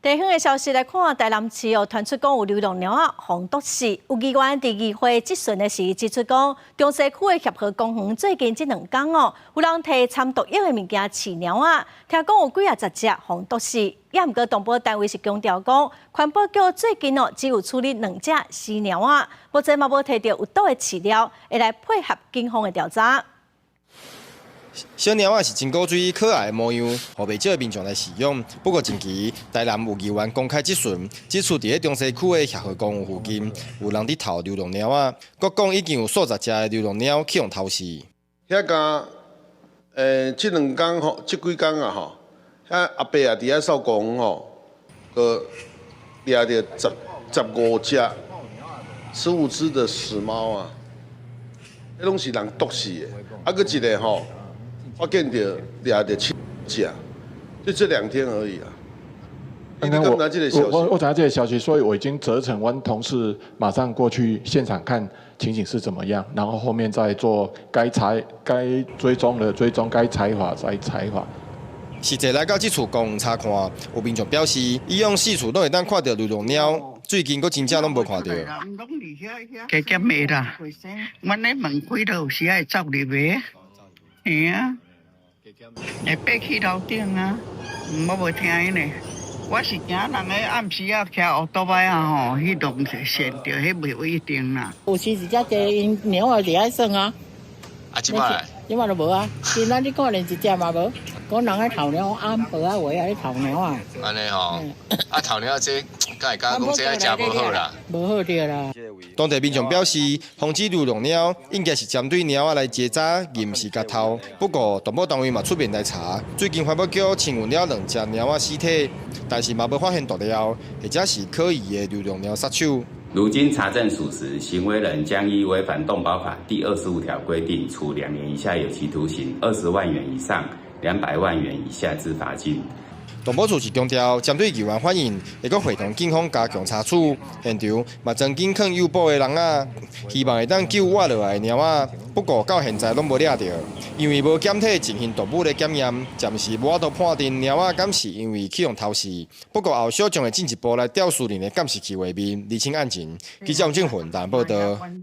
地方的消息来看，台南市传出讲有流浪猫仔防毒死。有议员伫议会质询的时指出讲，中西区的协和公园最近这2天有人摕掺毒药的物件饲猫仔，听讲有几10只防毒死。也毋过动保单位是强调讲，环保局最近只有处理2只死猫仔，目前嘛无摕到有毒的饲料，会来配合警方的调查。 小猫仔是真古锥可爱的模样，互袂少民众来使用。不过近期台南有议员公开质询，指出伫中西区的协和公园附近有人伫偷流浪猫仔，佮讲已经有数十只的流浪猫去用偷死。遐个这2天吼，这几天啊吼，遐阿伯啊伫遐扫公园吼，个抓着15只、15只的死猫啊，迄拢是人毒死的。啊，佮一个吼。 我见到抓着7只，就这2天而已啊。刚刚我查这个消息，所以我已经责成我同事马上过去现场看情形是怎么样，然后后面再做该追踪的追踪，该采罚再采罚。实际来到这处公园查看，有民众表示，以往4处都会当看到流浪猫，最近佫真正拢无看到。加减的啦，阮咧问几落有时爱走入去，嘿啊。 会爬去楼顶啊！我无听伊呢。我是惊人个暗时啊骑乌托邦啊吼，迄动线着，迄袂一定啦。有时是遮济因猫啊伫遐耍啊。啊，即摆？即摆都无啊。今仔你看连一只嘛无。讲人个偷猫暗晡啊，话啊，偷猫啊。安尼吼，啊偷猫这，敢会讲这爱食无好啦？无好着啦。 当地民众表示，防止流浪猫应该是针对猫仔来结扎，而毋是甲偷。不过，动保单位嘛出面来查，最近环保局清运了2只猫仔尸体，但是嘛无发现毒料，或者是可疑的流浪猫杀手。如经查证属实，行为人将依违反动保法第25条规定，处2年以下有期徒刑、20万元以上200万元以下之罚金。 动保处是强调，针对议员反映，会阁会同警方加强查处，现场嘛曾经劝诱捕的人仔，希望会当救活落来的猫仔。不过到现在拢无抓到，因为无检体进行动物的检验，暂时无法度判定猫仔敢是因为去用偷饲。不过后续将会进一步来调书人的监视器画面，厘清案情。记者王俊宏台报道。